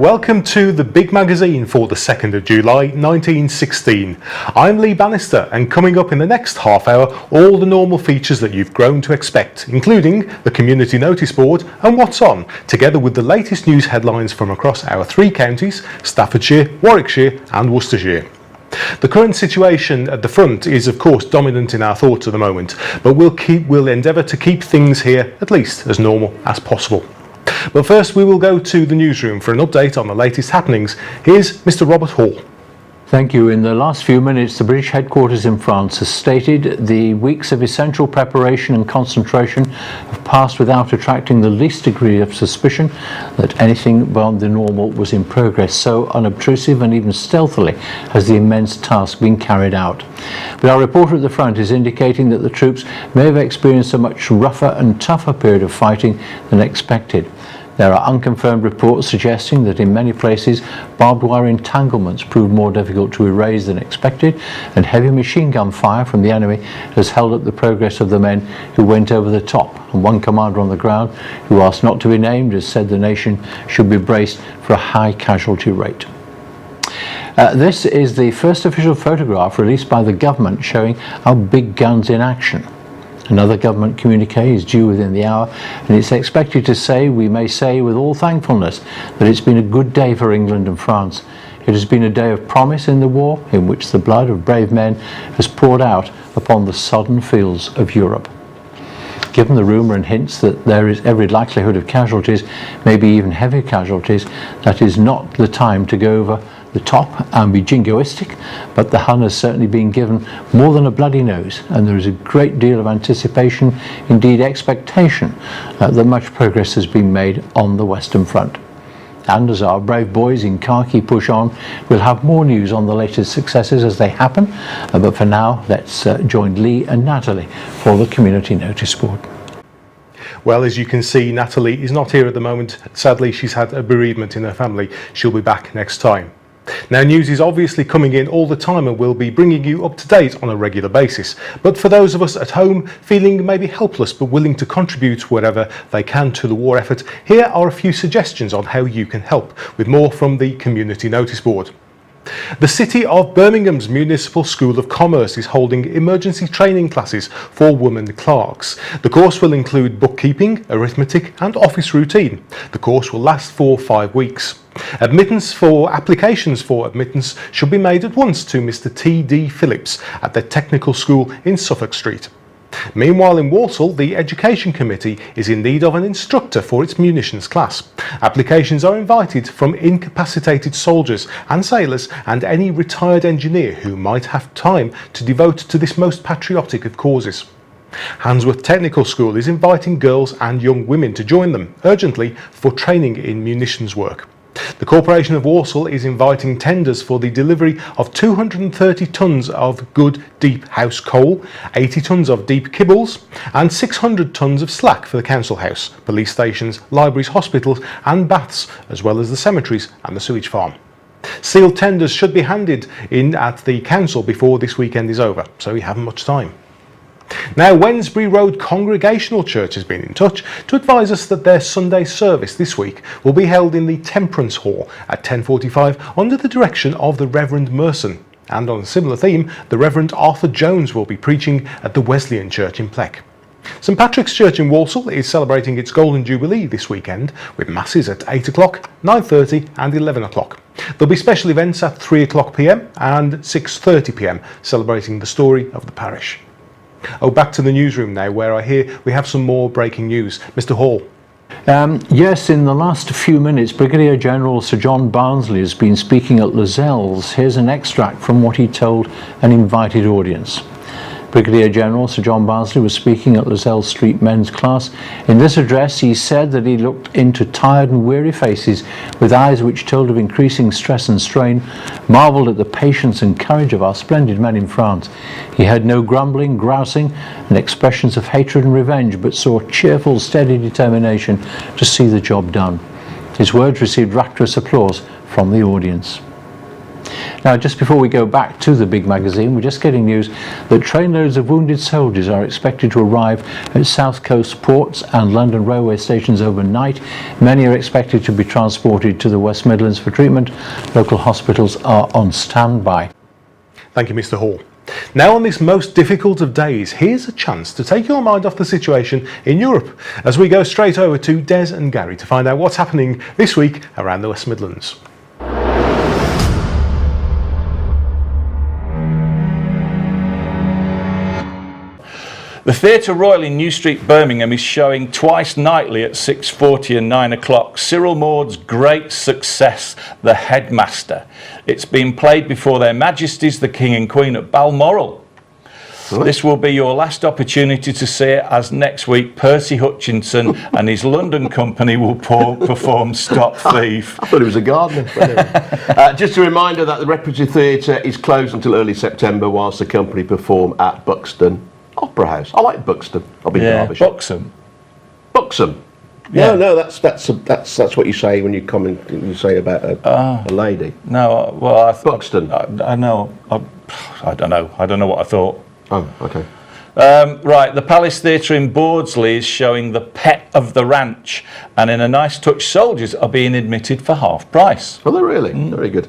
Welcome to the Big Magazine for the 2nd of July 1916. I'm Lee Bannister, and coming up in the next half hour, all the normal features that you've grown to expect, including the community notice board and what's on, together with the latest news headlines from across our three counties, Staffordshire, Warwickshire and Worcestershire. The current situation at the front is of course dominant in our thoughts at the moment, but we'll endeavour to keep things here at least as normal as possible. But first we will go to the newsroom for an update on the latest happenings. Here's Mr. Robert Hall. Thank you. In the last few minutes, the British headquarters in France has stated the weeks of essential preparation and concentration have passed without attracting the least degree of suspicion that anything beyond the normal was in progress. So unobtrusive and even stealthily has the immense task been carried out. But our reporter at the front is indicating that the troops may have experienced a much rougher and tougher period of fighting than expected. There are unconfirmed reports suggesting that in many places barbed wire entanglements proved more difficult to erase than expected, and heavy machine gun fire from the enemy has held up the progress of the men who went over the top. And one commander on the ground, who asked not to be named, has said the nation should be braced for a high casualty rate. This is the first official photograph released by the government showing our big guns in action. Another government communiqué is due within the hour, and it's expected to say, we may say with all thankfulness, that it's been a good day for England and France. It has been a day of promise in the war, in which the blood of brave men has poured out upon the sodden fields of Europe. Given the rumour and hints that there is every likelihood of casualties, maybe even heavy casualties, that is not the time to go over the top and be jingoistic, but the Hun has certainly been given more than a bloody nose, and there is a great deal of anticipation, indeed expectation, that much progress has been made on the Western Front. And as our brave boys in khaki push on, we'll have more news on the latest successes as they happen, but for now let's join Lee and Natalie for the community notice board. Well, as you can see, Natalie is not here at the moment. Sadly, she's had a bereavement in her family. She'll be back next time. Now, news is obviously coming in all the time, and we'll be bringing you up to date on a regular basis. But for those of us at home feeling maybe helpless but willing to contribute whatever they can to the war effort, here are a few suggestions on how you can help, with more from the community notice board. The City of Birmingham's Municipal School of Commerce is holding emergency training classes for women clerks. The course will include bookkeeping, arithmetic and office routine. The course will last for 5 weeks. Applications for admittance should be made at once to Mr. T.D. Phillips at the Technical School in Suffolk Street. Meanwhile, in Walsall, the Education Committee is in need of an instructor for its munitions class. Applications are invited from incapacitated soldiers and sailors and any retired engineer who might have time to devote to this most patriotic of causes. Handsworth Technical School is inviting girls and young women to join them urgently for training in munitions work. The Corporation of Walsall is inviting tenders for the delivery of 230 tonnes of good deep house coal, 80 tonnes of deep kibbles and 600 tonnes of slack for the council house, police stations, libraries, hospitals and baths, as well as the cemeteries and the sewage farm. Sealed tenders should be handed in at the council before this weekend is over, so you haven't much time. Now, Wednesbury Road Congregational Church has been in touch to advise us that their Sunday service this week will be held in the Temperance Hall at 10:45 under the direction of the Reverend Merson. And on a similar theme, the Reverend Arthur Jones will be preaching at the Wesleyan Church in Pleck. St Patrick's Church in Walsall is celebrating its Golden Jubilee this weekend with masses at 8 o'clock, 9:30 and 11 o'clock. There'll be special events at 3 o'clock p.m. and 6:30 p.m. celebrating the story of the parish. Oh, back to the newsroom now, where I hear we have some more breaking news. Mr. Hall. Yes, in the last few minutes, Brigadier General Sir John Barnsley has been speaking at Lascelles. Here's an extract from what he told an invited audience. Brigadier General Sir John Barnsley was speaking at Lascelles Street Men's Class. In this address, he said that he looked into tired and weary faces with eyes which told of increasing stress and strain, marvelled at the patience and courage of our splendid men in France. He heard no grumbling, grousing, and expressions of hatred and revenge, but saw cheerful, steady determination to see the job done. His words received rapturous applause from the audience. Now, just before we go back to the big magazine, we're just getting news that trainloads of wounded soldiers are expected to arrive at South Coast ports and London railway stations overnight. Many are expected to be transported to the West Midlands for treatment. Local hospitals are on standby. Thank you, Mr. Hall. Now, on this most difficult of days, here's a chance to take your mind off the situation in Europe as we go straight over to Des and Gary to find out what's happening this week around the West Midlands. The Theatre Royal in New Street, Birmingham is showing twice nightly at 6:40 and 9 o'clock. Cyril Maud's great success, The Headmaster. It's been played before Their Majesties the King and Queen at Balmoral. This will be your last opportunity to see it, as next week Percy Hutchinson and his London company will perform Stop Thief. I thought he was a gardener. Just a reminder that the Repertory Theatre is closed until early September whilst the company perform at Buxton Opera House. I like Buxton. I'll be Derbyshire. Buxom. Buxom. Yeah. No, that's what you say when you comment. You say about a lady. No, well, Buxton. I know. I don't know. I don't know what I thought. Oh, okay. Right, the Palace Theatre in Bordsley is showing The Pet of the Ranch, and in a nice touch, soldiers are being admitted for half price. Oh, they're really? Very good.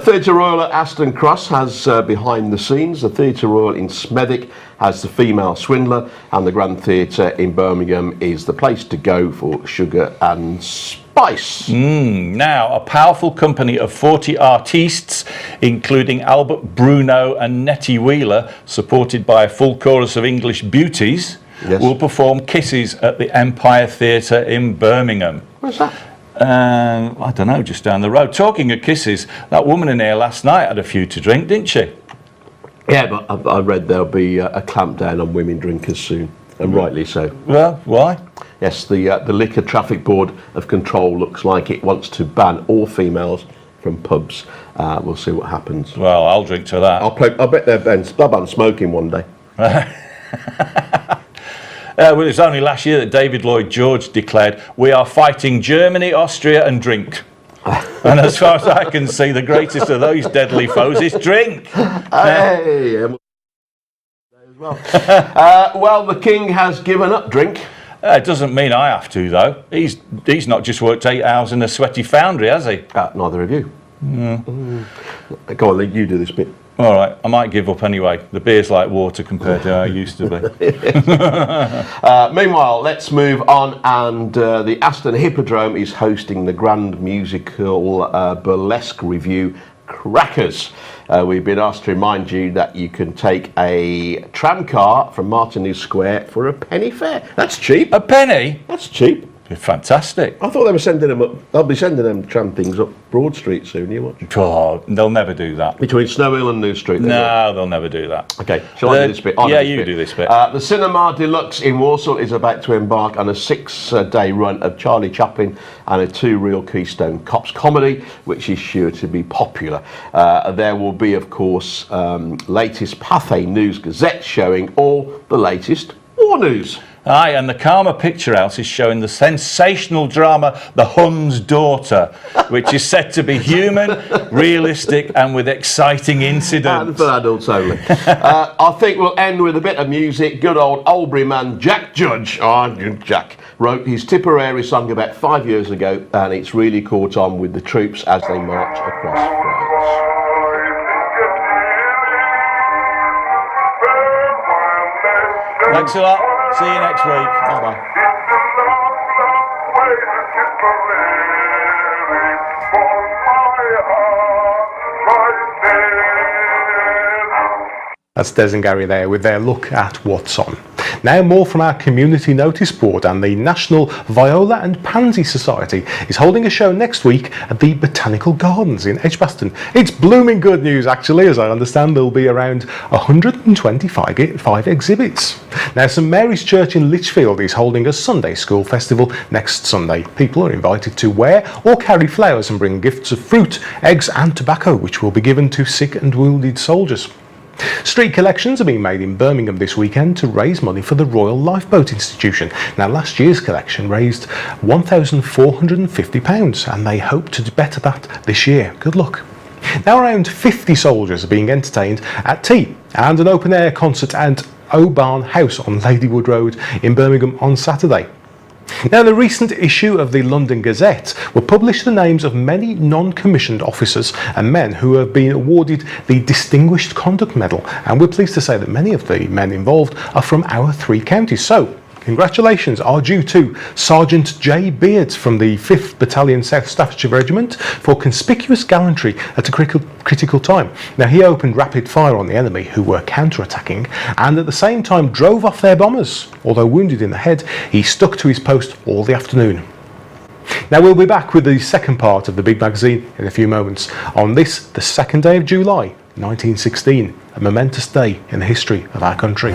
Theatre Royal at Aston Cross has Behind the Scenes. The Theatre Royal in Smethwick has The Female Swindler, and the Grand Theatre in Birmingham is the place to go for sugar and spice. Now, a powerful company of 40 artistes, including Albert Bruno and Nettie Wheeler, supported by a full chorus of English beauties, Yes. will perform Kisses at the Empire Theatre in Birmingham. Where's that? I don't know, just down the road. Talking of kisses, that woman in here last night had a few to drink, didn't she? Yeah, but I read there'll be a clampdown on women drinkers soon, and rightly so. Well, why? Yes, the Liquor Traffic Board of Control looks like it wants to ban all females from pubs. We'll see what happens. Well, I'll drink to that. I bet they'll ban smoking one day. Well, it was only last year that David Lloyd George declared, "We are fighting Germany, Austria and drink." And as far as I can see, the greatest of those deadly foes is drink. Hey, well, the King has given up drink. It doesn't mean I have to, though. He's not just worked 8 hours in a sweaty foundry, has he? Neither of you. Go on, Lee, you do this bit. All right, I might give up anyway. The beer's like water compared to how it used to be. Meanwhile, let's move on, and the Aston Hippodrome is hosting the grand musical burlesque review, Crackers. We've been asked to remind you that you can take a tram car from Martinez Square for a penny fare. That's cheap. A penny? That's cheap. Fantastic. I thought they were sending them up. They'll be sending them tram things up Broad Street soon. You watch. Oh, they'll never do that. Between Snow Hill and New Street. No, they'll never do that. Okay, shall I do this bit? Yeah, you do this bit. The Cinema Deluxe in Walsall is about to embark on a 6-day run of Charlie Chaplin and a 2 Real Keystone Cops comedy, which is sure to be popular. There will be, of course, latest Pathé News Gazette showing all the latest war news. Aye, and the Karma Picture House is showing the sensational drama The Hun's Daughter, which is said to be human, realistic and with exciting And incidents. for adults only. I think we'll end with a bit of music. Good old Albury man Jack Judge, Jack, wrote his Tipperary song about 5 years ago, and it's really caught on with the troops as they march across France. Thanks a lot. See you next week. Bye-bye. That's Des and Gary there with their look at what's on. Now more from our community notice board, and the National Viola and Pansy Society is holding a show next week at the Botanical Gardens in Edgbaston. It's blooming good news actually, as I understand there'll be around 125 exhibits. Now St Mary's Church in Lichfield is holding a Sunday school festival next Sunday. People are invited to wear or carry flowers and bring gifts of fruit, eggs and tobacco, which will be given to sick and wounded soldiers. Street collections are being made in Birmingham this weekend to raise money for the Royal Lifeboat Institution. Now last year's collection raised £1,450 and they hope to better that this year. Good luck. Now around 50 soldiers are being entertained at tea and an open air concert at O'Barn House on Ladywood Road in Birmingham on Saturday. Now, in the recent issue of the London Gazette were published the names of many non-commissioned officers and men who have been awarded the Distinguished Conduct Medal, and we're pleased to say that many of the men involved are from our 3 counties. So, congratulations are due to Sergeant J. Beards from the 5th Battalion South Staffordshire Regiment for conspicuous gallantry at a critical time. Now, he opened rapid fire on the enemy who were counter-attacking and at the same time drove off their bombers. Although wounded in the head, he stuck to his post all the afternoon. Now, we'll be back with the second part of the Big Magazine in a few moments on this, the 2nd day of July 1916, a momentous day in the history of our country.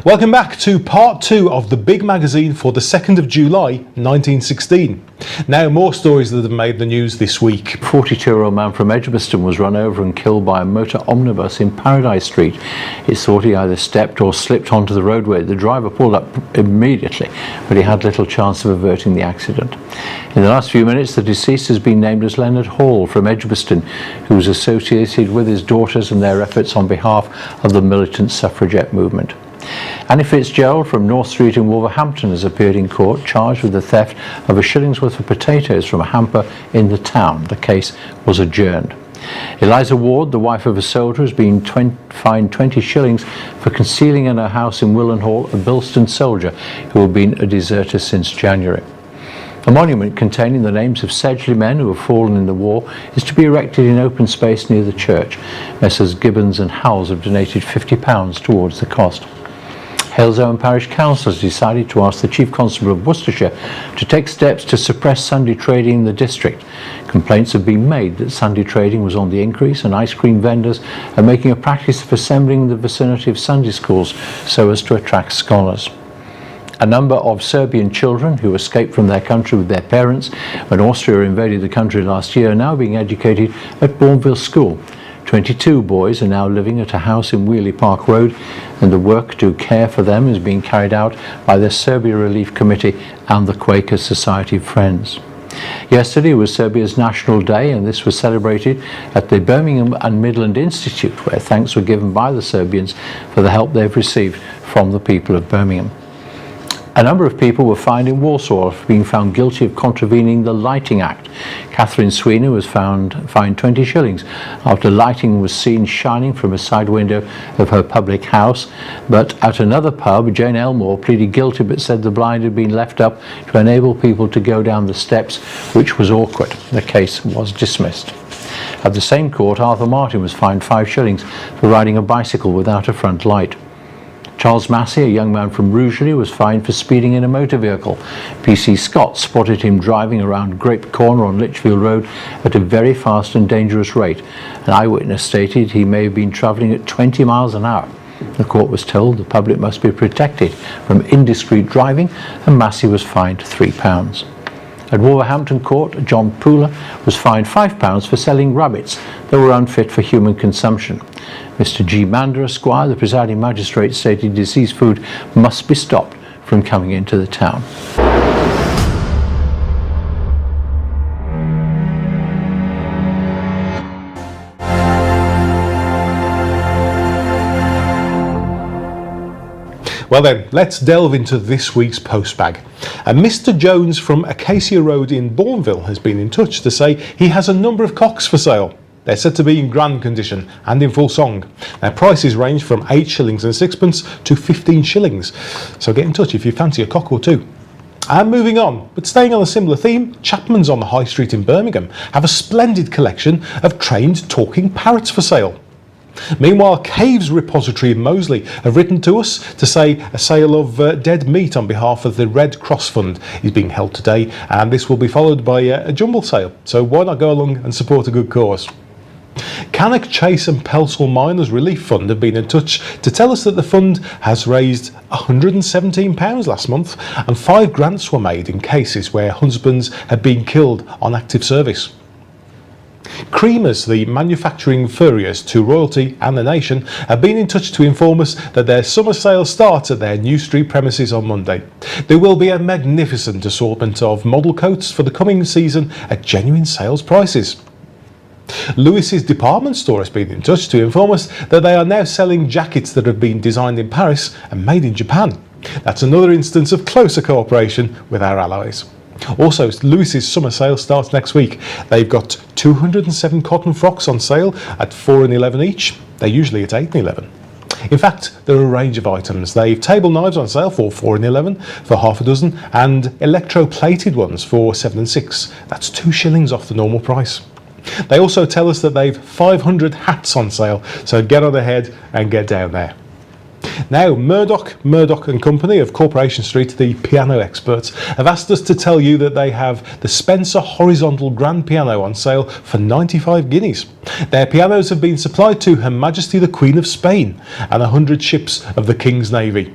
Welcome back to part 2 of the Big Magazine for the 2nd of July 1916. Now, more stories that have made the news this week. A 42-year-old man from Edgbaston was run over and killed by a motor omnibus in Paradise Street. It's thought he either stepped or slipped onto the roadway. The driver pulled up immediately, but he had little chance of averting the accident. In the last few minutes, the deceased has been named as Leonard Hall from Edgbaston, who was associated with his daughters and their efforts on behalf of the militant suffragette movement. Annie Fitzgerald from North Street in Wolverhampton has appeared in court charged with the theft of a shilling's worth of potatoes from a hamper in the town. The case was adjourned. Eliza Ward, the wife of a soldier, has been fined 20 shillings for concealing in her house in Willenhall a Bilston soldier who had been a deserter since January. A monument containing the names of Sedgley men who have fallen in the war is to be erected in open space near the church. Messrs Gibbons and Howells have donated £50 towards the cost. Halesowen Parish Council has decided to ask the Chief Constable of Worcestershire to take steps to suppress Sunday trading in the district. Complaints have been made that Sunday trading was on the increase and ice cream vendors are making a practice of assembling in the vicinity of Sunday schools so as to attract scholars. A number of Serbian children who escaped from their country with their parents when Austria invaded the country last year are now being educated at Bourneville School. 22 boys are now living at a house in Wheelie Park Road, and the work to care for them is being carried out by the Serbia Relief Committee and the Quaker Society of Friends. Yesterday was Serbia's National Day, and this was celebrated at the Birmingham and Midlands Institute, where thanks were given by the Serbians for the help they've received from the people of Birmingham. A number of people were fined in Warsaw for being found guilty of contravening the Lighting Act. Catherine Sweeney was fined 20 shillings after lighting was seen shining from a side window of her public house. But at another pub, Jane Elmore pleaded guilty but said the blind had been left up to enable people to go down the steps, which was awkward. The case was dismissed. At the same court, Arthur Martin was fined 5 shillings for riding a bicycle without a front light. Charles Massey, a young man from Rugeley, was fined for speeding in a motor vehicle. PC Scott spotted him driving around Grape Corner on Lichfield Road at a very fast and dangerous rate. An eyewitness stated he may have been travelling at 20 miles an hour. The court was told the public must be protected from indiscreet driving, and Massey was fined £3. At Wolverhampton Court, John Pooler was fined £5 for selling rabbits that were unfit for human consumption. Mr. G. Mander, Esquire, the presiding magistrate, stated diseased food must be stopped from coming into the town. Well then, let's delve into this week's postbag. Mr. Jones from Acacia Road in Bourneville has been in touch to say he has a number of cocks for sale. They're said to be in grand condition and in full song. Their prices range from 8 shillings and sixpence to 15 shillings. So get in touch if you fancy a cock or two. And moving on, but staying on a similar theme, Chapman's on the High Street in Birmingham have a splendid collection of trained talking parrots for sale. Meanwhile, Caves Repository in Moseley have written to us to say a sale of dead meat on behalf of the Red Cross Fund is being held today, and this will be followed by a jumble sale. So why not go along and support a good cause? Cannock, Chase and Pelsall Miners Relief Fund have been in touch to tell us that the fund has raised £117 last month, and 5 grants were made in cases where husbands had been killed on active service. Creamers, the manufacturing furriers to Royalty and the Nation, have been in touch to inform us that their summer sale starts at their New Street premises on Monday. There will be a magnificent assortment of model coats for the coming season at genuine sales prices. Lewis's department store has been in touch to inform us that they are now selling jackets that have been designed in Paris and made in Japan. That's another instance of closer cooperation with our allies. Also, Lewis's summer sale starts next week. They've got 207 cotton frocks on sale at £4.11 each. They're usually at £8.11. In fact, there are a range of items. They've table knives on sale for £4.11 for half a dozen, and electro-plated ones for £7.06. That's 2 shillings off the normal price. They also tell us that they've 500 hats on sale, so get on ahead and get down there. Now, Murdoch and Company of Corporation Street, the piano experts, have asked us to tell you that they have the Spencer horizontal grand piano on sale for 95 guineas. Their pianos have been supplied to Her Majesty the Queen of Spain and 100 ships of the King's Navy.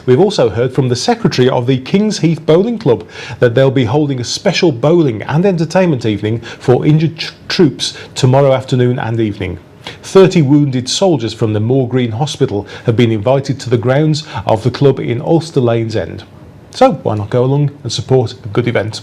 We've also heard from the secretary of the King's Heath Bowling Club that they'll be holding a special bowling and entertainment evening for injured troops tomorrow afternoon and evening. 30 wounded soldiers from the Moor Green Hospital have been invited to the grounds of the club in Ulster Lanes End. So why not go along and support a good event?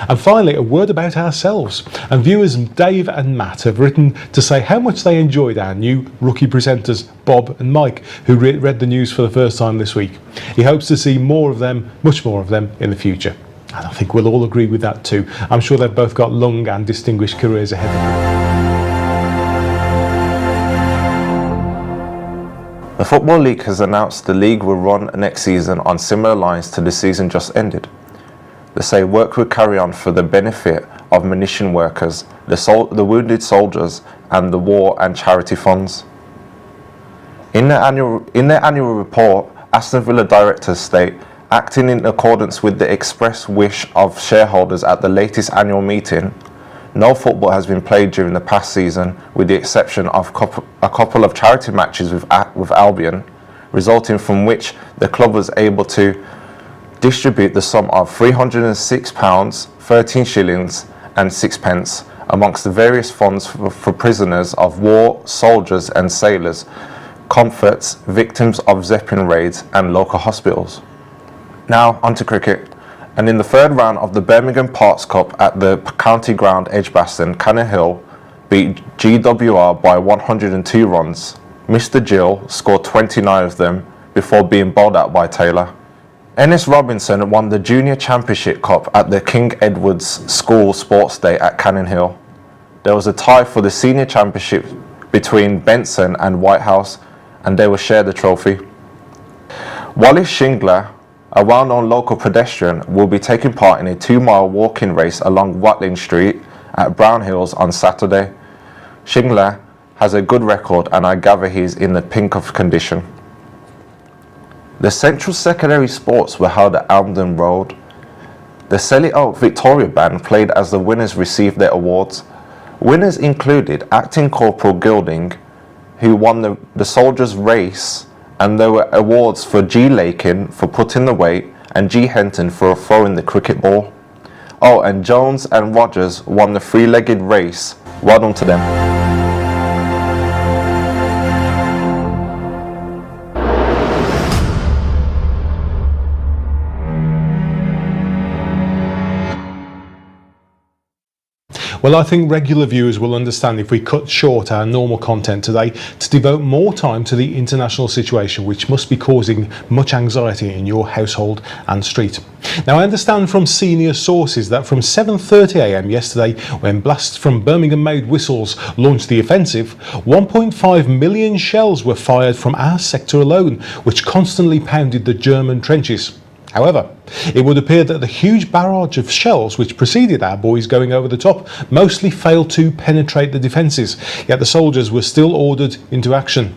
And finally, a word about ourselves. And viewers Dave and Matt have written to say how much they enjoyed our new rookie presenters, Bob and Mike, who read the news for the first time this week. He hopes to see more of them, much more of them, in the future. And I think we'll all agree with that too. I'm sure they've both got long and distinguished careers ahead of them. The Football League has announced the league will run next season on similar lines to the season just ended. They say work will carry on for the benefit of munition workers, the wounded soldiers and the war and charity funds. In their annual report, Aston Villa directors state, acting in accordance with the express wish of shareholders at the latest annual meeting, no football has been played during the past season, with the exception of a couple of charity matches with Albion, resulting from which the club was able to distribute the sum of £306, 13 shillings and 6 pence amongst the various funds for prisoners of war, soldiers and sailors, comforts, victims of Zeppelin raids and local hospitals. Now onto cricket. And in the third round of the Birmingham Parks Cup at the County Ground Edgbaston, Cannon Hill beat GWR by 102 runs. Mr. Gill scored 29 of them before being bowled out by Taylor. Ennis Robinson won the Junior Championship Cup at the King Edward's School Sports Day at Cannon Hill. There was a tie for the Senior Championship between Benson and Whitehouse, and they will share the trophy. Wallace Shingler, a well-known local pedestrian, will be taking part in a 2-mile walking race along Watling Street at Brown Hills on Saturday. Shingler has a good record and I gather he is in the pink of condition. The Central Secondary Sports were held at Almden Road. The Selly Oak Victoria Band played as the winners received their awards. Winners included Acting Corporal Gilding, who won the Soldiers Race, and there were awards for G. Lakin for putting the weight and G. Henton for throwing the cricket ball. Oh, and Jones and Rogers won the 3-legged race. Well done to them. Well, I think regular viewers will understand if we cut short our normal content today to devote more time to the international situation, which must be causing much anxiety in your household and street. Now, I understand from senior sources that from 7:30 a.m. yesterday, when blasts from Birmingham-made whistles launched the offensive, 1.5 million shells were fired from our sector alone, which constantly pounded the German trenches. However, it would appear that the huge barrage of shells which preceded our boys going over the top mostly failed to penetrate the defences, yet the soldiers were still ordered into action.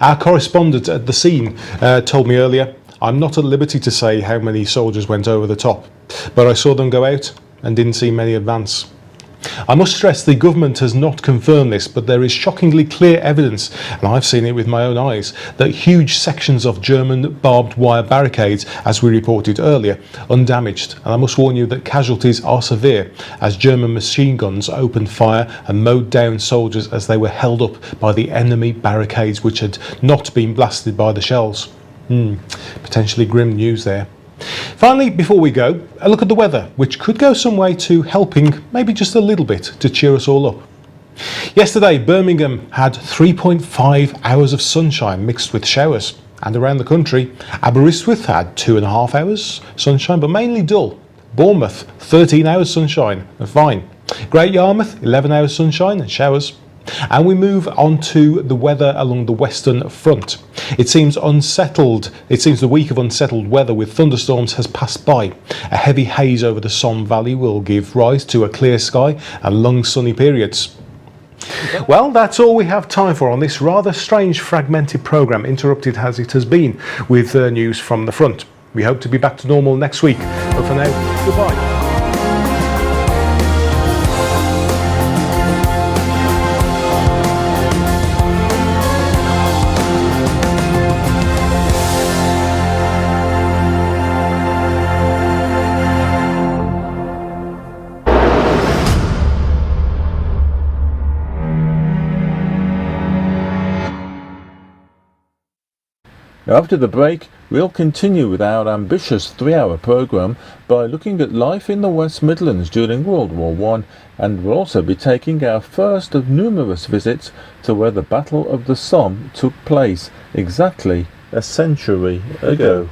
Our correspondent at the scene told me earlier, I'm not at liberty to say how many soldiers went over the top, but I saw them go out and didn't see many advance. I must stress the government has not confirmed this, but there is shockingly clear evidence, and I've seen it with my own eyes, that huge sections of German barbed wire barricades, as we reported earlier, undamaged. And I must warn you that casualties are severe, as German machine guns opened fire and mowed down soldiers as they were held up by the enemy barricades which had not been blasted by the shells. Potentially grim news there. Finally, before we go, a look at the weather, which could go some way to helping, maybe just a little bit, to cheer us all up. Yesterday, Birmingham had 3.5 hours of sunshine mixed with showers, and around the country, Aberystwyth had 2.5 hours sunshine, but mainly dull. Bournemouth, 13 hours sunshine and fine. Great Yarmouth, 11 hours sunshine and showers. And we move on to the weather along the western front. It seems the week of unsettled weather with thunderstorms has passed by. A heavy haze over the Somme Valley will give rise to a clear sky and long sunny periods. Well, that's all we have time for on this rather strange fragmented programme, interrupted as it has been with news from the front. We hope to be back to normal next week, but for now, goodbye. After the break, we'll continue with our ambitious 3-hour programme by looking at life in the West Midlands during World War I, and we'll also be taking our first of numerous visits to where the Battle of the Somme took place exactly a century ago.